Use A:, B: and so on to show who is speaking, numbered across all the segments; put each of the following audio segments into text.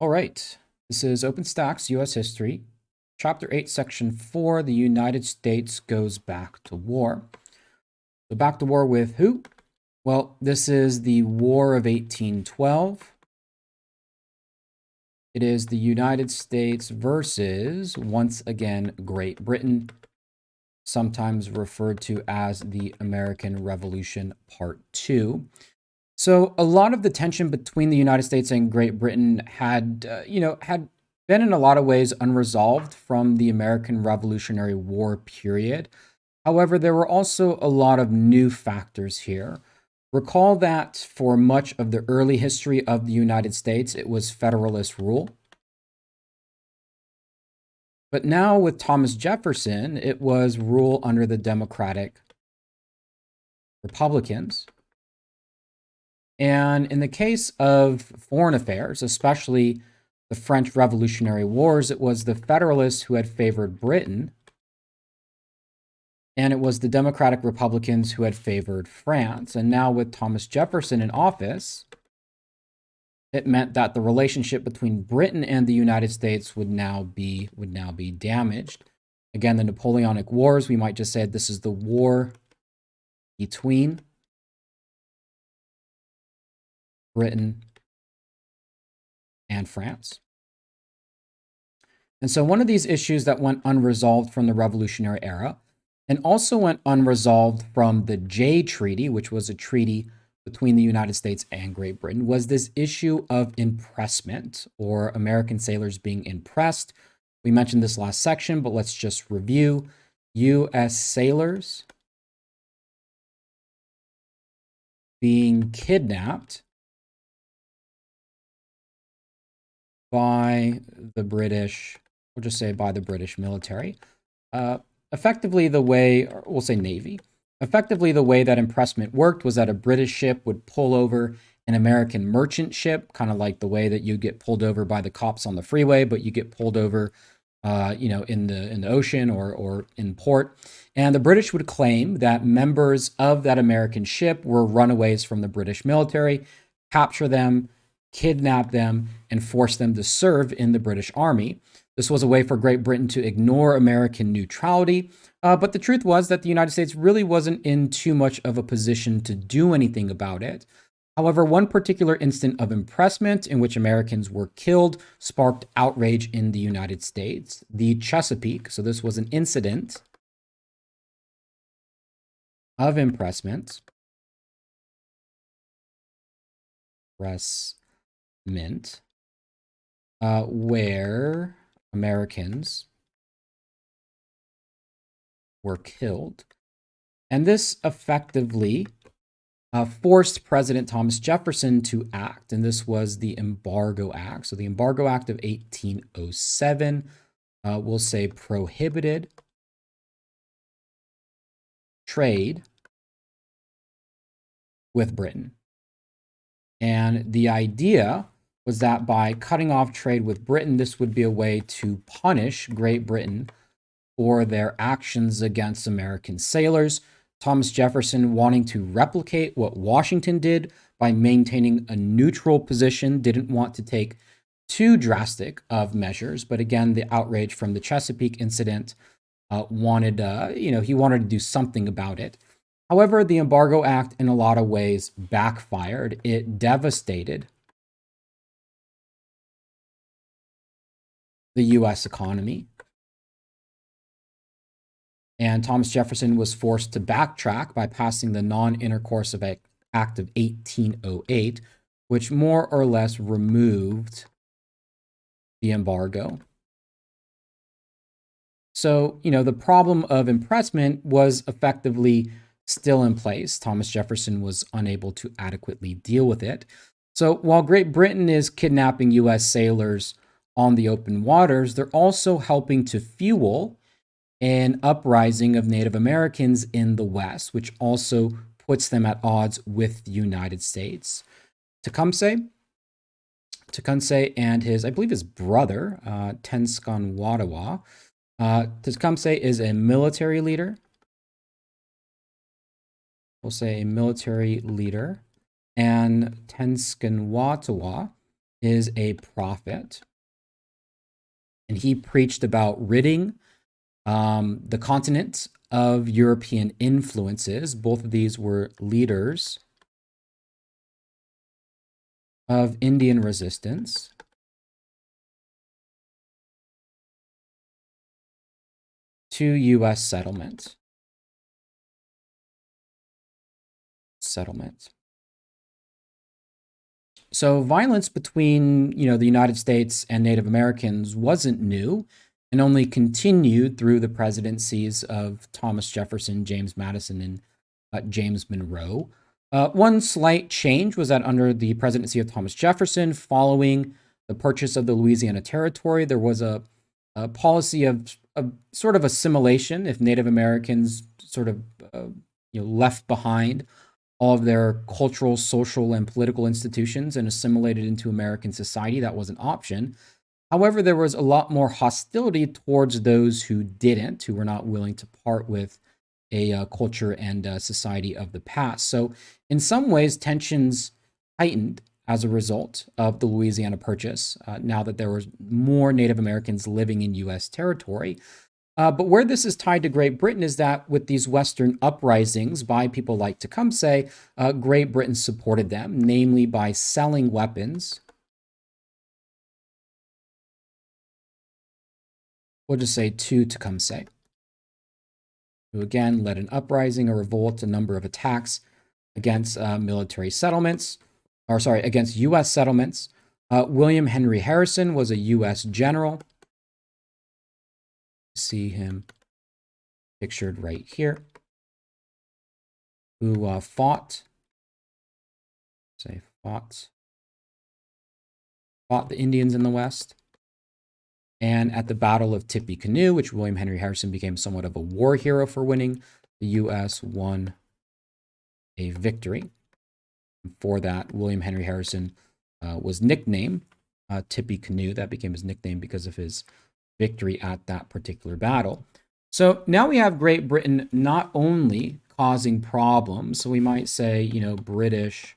A: All right, this is Openstax U.S. History, Chapter 8, Section 4, The United States Goes Back to War. So back to war with who? Well, this is the War of 1812. It is the United States versus, once again, Great Britain, sometimes referred to as the American Revolution Part 2. So a lot of the tension between the United States and Great Britain had been in a lot of ways unresolved from the American Revolutionary War period. However, there were also a lot of new factors here. Recall that for much of the early history of the United States, it was Federalist rule. But now with Thomas Jefferson, it was rule under the Democratic Republicans. And in the case of foreign affairs, especially the French Revolutionary Wars, it was the Federalists who had favored Britain, and it was the Democratic Republicans who had favored France. And now with Thomas Jefferson in office, it meant that the relationship between Britain and the United States would now be damaged. Again, the Napoleonic Wars, we might just say this is the war between Britain and France. And so one of these issues that went unresolved from the Revolutionary era and also went unresolved from the Jay Treaty, which was a treaty between the United States and Great Britain, was this issue of impressment, or American sailors being impressed. We mentioned this last section, but let's just review. U.S. sailors being kidnapped by the British, we'll just say by the British military. Effectively, the way, or we'll say Navy, effectively the way that impressment worked was that a British ship would pull over an American merchant ship, kind of like the way that you get pulled over by the cops on the freeway, but you get pulled over, in the ocean or in port. And the British would claim that members of that American ship were runaways from the British military, capture them, kidnap them, and force them to serve in the British Army. This was a way for Great Britain to ignore American neutrality. But the truth was that the United States really wasn't in too much of a position to do anything about it. However, one particular instance of impressment in which Americans were killed sparked outrage in the United States. The Chesapeake, so this was an incident of impressment. Where Americans were killed. And this effectively forced President Thomas Jefferson to act, and this was the Embargo Act. So the Embargo Act of 1807, we'll say, prohibited trade with Britain. And the idea was that by cutting off trade with Britain, this would be a way to punish Great Britain for their actions against American sailors. Thomas Jefferson, wanting to replicate what Washington did by maintaining a neutral position, didn't want to take too drastic of measures. But again, the outrage from the Chesapeake incident he wanted to do something about it. However, the Embargo Act in a lot of ways backfired. It devastated the U.S. economy. And Thomas Jefferson was forced to backtrack by passing the Non-Intercourse Act of 1808, which more or less removed the embargo. So, the problem of impressment was effectively still in place. Thomas Jefferson was unable to adequately deal with it. So while Great Britain is kidnapping U.S. sailors on the open waters, they're also helping to fuel an uprising of Native Americans in the West, which also puts them at odds with the United States. Tecumseh and I believe his brother, Tenskwatawa. Tecumseh is a military leader. We'll say a military leader. And Tenskwatawa is a prophet, and he preached about ridding the continent of European influences. Both of these were leaders of Indian resistance to U.S. settlement. So violence between, the United States and Native Americans wasn't new and only continued through the presidencies of Thomas Jefferson, James Madison, and James Monroe. One slight change was that under the presidency of Thomas Jefferson, following the purchase of the Louisiana Territory, there was a policy of sort of assimilation. If Native Americans sort of left behind all of their cultural, social, and political institutions and assimilated into American society, that was an option. However, there was a lot more hostility towards those who didn't, who were not willing to part with a culture and society of the past. So, in some ways, tensions heightened as a result of the Louisiana Purchase, now that there was more Native Americans living in U.S. territory. But where this is tied to Great Britain is that with these Western uprisings by people like Tecumseh, Great Britain supported them, namely by selling weapons. We'll just say to Tecumseh, who again led an uprising, a revolt, a number of attacks against military settlements, against U.S. settlements. William Henry Harrison was a U.S. general. See him pictured right here, who fought the Indians in the West. And at the Battle of Tippecanoe, which William Henry Harrison became somewhat of a war hero for winning, the U.S. won a victory. For that, William Henry Harrison was nicknamed Tippecanoe. That became his nickname because of his victory at that particular battle. So now we have Great Britain not only causing problems, so we might say, British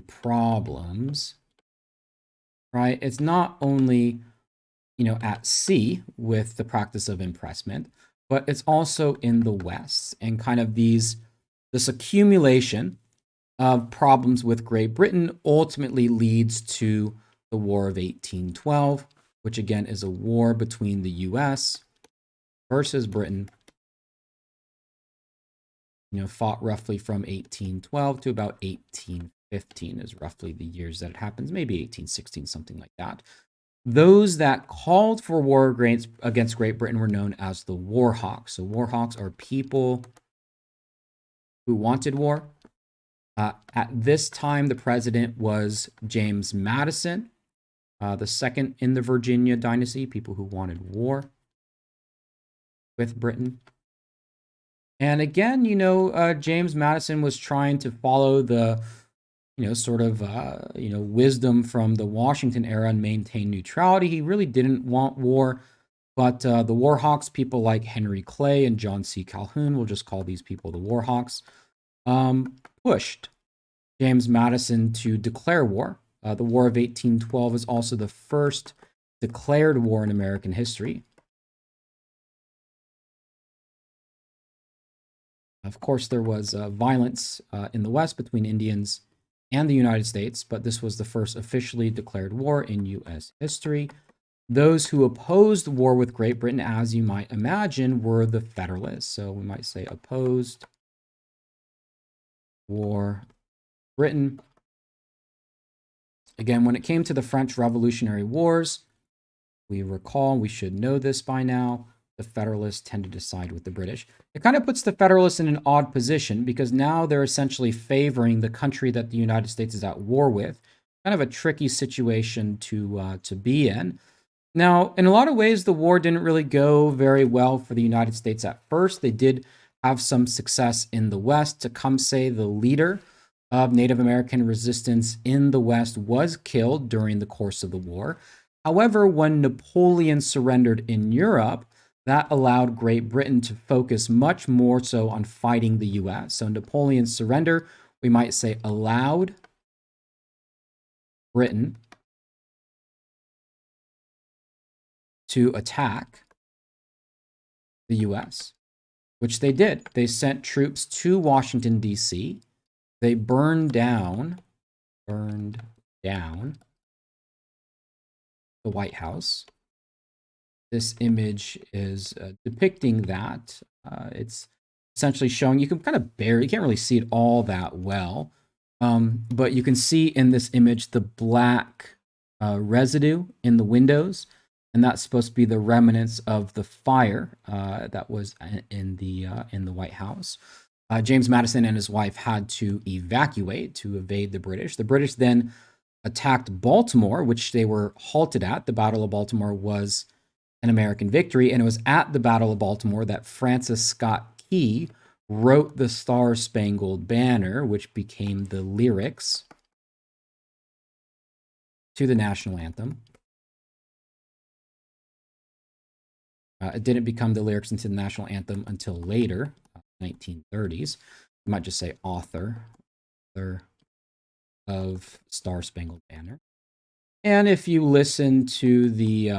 A: problems, right? It's not only, at sea with the practice of impressment, but it's also in the West, and kind of this accumulation of problems with Great Britain ultimately leads to the War of 1812, which again is a war between the U.S. versus Britain, fought roughly from 1812 to about 1815 is roughly the years that it happens, maybe 1816, something like that. Those that called for war against Great Britain were known as the War Hawks. So War Hawks are people who wanted war. At this time, the president was James Madison, the second in the Virginia dynasty, people who wanted war with Britain. And again, James Madison was trying to follow the, wisdom from the Washington era and maintain neutrality. He really didn't want war, but the War Hawks, people like Henry Clay and John C. Calhoun, we'll just call these people the War Hawks, pushed James Madison to declare war. The War of 1812 is also the first declared war in American history. Of course, there was violence in the West between Indians and the United States, but this was the first officially declared war in U.S. history. Those who opposed war with Great Britain, as you might imagine, were the Federalists. So we might say opposed war Britain. Again, when it came to the French Revolutionary Wars, we should know this by now, the Federalists tended to side with the British. It kind of puts the Federalists in an odd position because now they're essentially favoring the country that the United States is at war with. Kind of a tricky situation to be in. Now, in a lot of ways, the war didn't really go very well for the United States at first. They did have some success in the West. Tecumseh, the leader of Native American resistance in the West, was killed during the course of the war. However, when Napoleon surrendered in Europe, that allowed Great Britain to focus much more so on fighting the U.S. So Napoleon's surrender, we might say, allowed Britain to attack the US, which they did. They sent troops to Washington, D.C. They burned down the White House. This image is depicting that. It's essentially showing, you can kind of barely, you can't really see it all that well, but you can see in this image the black residue in the windows, and that's supposed to be the remnants of the fire that was in the White House. James Madison and his wife had to evacuate to evade the British. The British then attacked Baltimore, which they were halted at. The Battle of Baltimore was an American victory, and it was at the Battle of Baltimore that Francis Scott Key wrote the Star-Spangled Banner, which became the lyrics to the national anthem. It didn't become the lyrics into the national anthem until later, 1930s. You might just say author of Star-Spangled Banner. And if you listen to the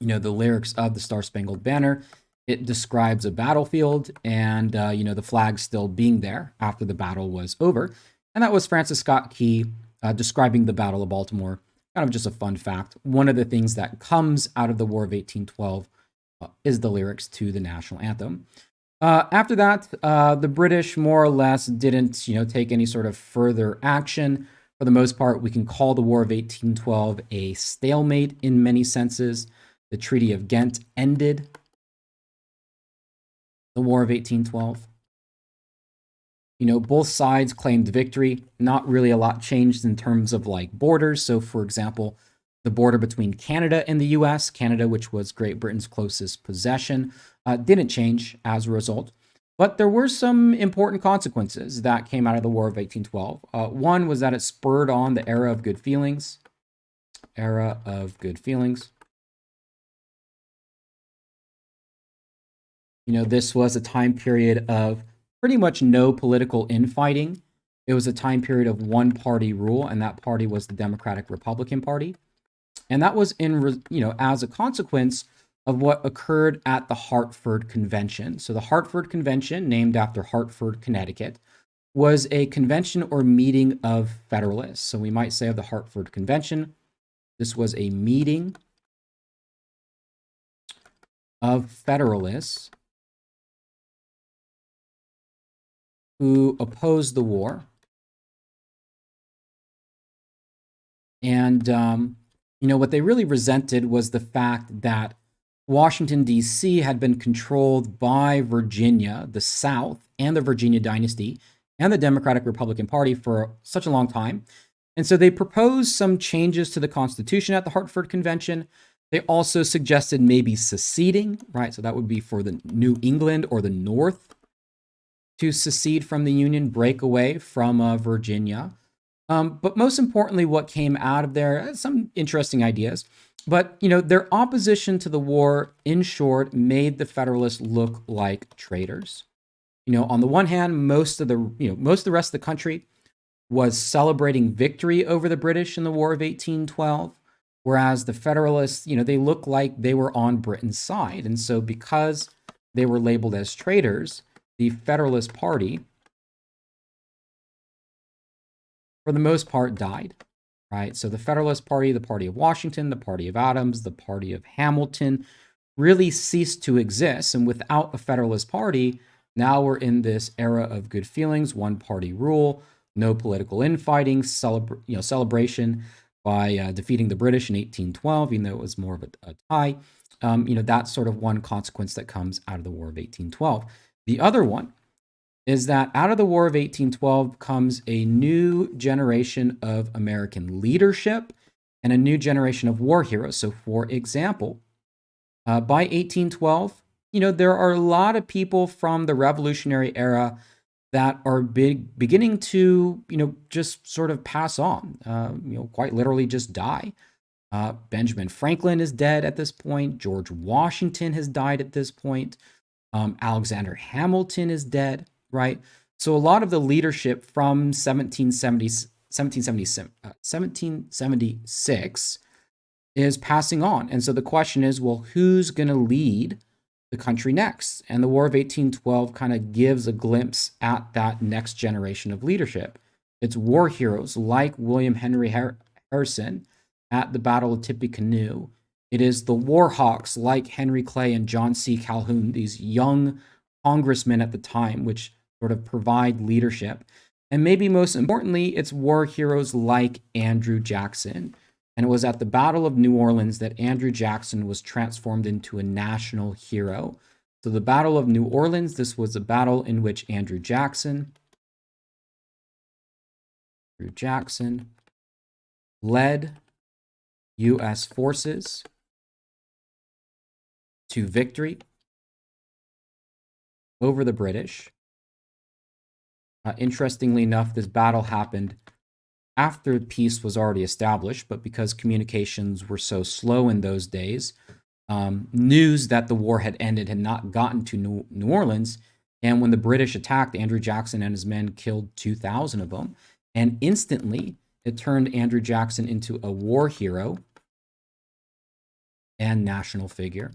A: the lyrics of the Star-Spangled Banner, it describes a battlefield and the flag still being there after the battle was over. And that was Francis Scott Key describing the Battle of Baltimore. Kind of just a fun fact. One of the things that comes out of the War of 1812 is the lyrics to the national anthem. After that, the British more or less didn't, take any sort of further action. For the most part, we can call the War of 1812 a stalemate in many senses. The Treaty of Ghent ended the War of 1812. Both sides claimed victory. Not really a lot changed in terms of borders. So, for example, the border between Canada and the US, Canada, which was Great Britain's closest possession, didn't change as a result. But there were some important consequences that came out of the War of 1812. One was that it spurred on the era of good feelings. Era of good feelings. This was a time period of pretty much no political infighting. It was a time period of one-party rule, and that party was the Democratic Republican Party. And that was as a consequence of what occurred at the Hartford Convention. So the Hartford Convention, named after Hartford, Connecticut, was a convention or meeting of Federalists. So we might say of the Hartford Convention, this was a meeting of Federalists who opposed the war. And, what they really resented was the fact that Washington, D.C. had been controlled by Virginia, the South, and the Virginia dynasty, and the Democratic Republican Party for such a long time. And so they proposed some changes to the Constitution at the Hartford Convention. They also suggested maybe seceding, right? So that would be for the New England or the North to secede from the Union, break away from Virginia. But most importantly, what came out of there, some interesting ideas. But, their opposition to the war, in short, made the Federalists look like traitors. On the one hand, most of the rest of the country was celebrating victory over the British in the War of 1812, whereas the Federalists, they looked like they were on Britain's side. And so because they were labeled as traitors, the Federalist Party, for the most part, died, right? So the Federalist Party, the Party of Washington, the Party of Adams, the Party of Hamilton, really ceased to exist. And without a Federalist Party, now we're in this era of good feelings, one-party rule, no political infighting, celebration by defeating the British in 1812, even though it was more of a tie. That's sort of one consequence that comes out of the War of 1812. The other one is that out of the War of 1812 comes a new generation of American leadership and a new generation of war heroes. So, for example, by 1812, there are a lot of people from the Revolutionary era that are beginning to, just sort of pass on, quite literally just die. Benjamin Franklin is dead at this point. George Washington has died at this point. Alexander Hamilton is dead. Right. So a lot of the leadership from 1776 1776 is passing on. And so the question is, well, who's going to lead the country next? And the War of 1812 kind of gives a glimpse at that next generation of leadership. It's war heroes like William Henry Harrison at the Battle of Tippecanoe. It is the war hawks like Henry Clay and John C. Calhoun, these young congressmen at the time, which sort of provide leadership. And maybe most importantly, it's war heroes like Andrew Jackson. And it was at the Battle of New Orleans that Andrew Jackson was transformed into a national hero. So the Battle of New Orleans, this was a battle in which Andrew Jackson led U.S. forces to victory over the British. Interestingly enough, this battle happened after peace was already established, but because communications were so slow in those days, news that the war had ended had not gotten to New Orleans. And when the British attacked, Andrew Jackson and his men killed 2,000 of them. And instantly, it turned Andrew Jackson into a war hero and national figure.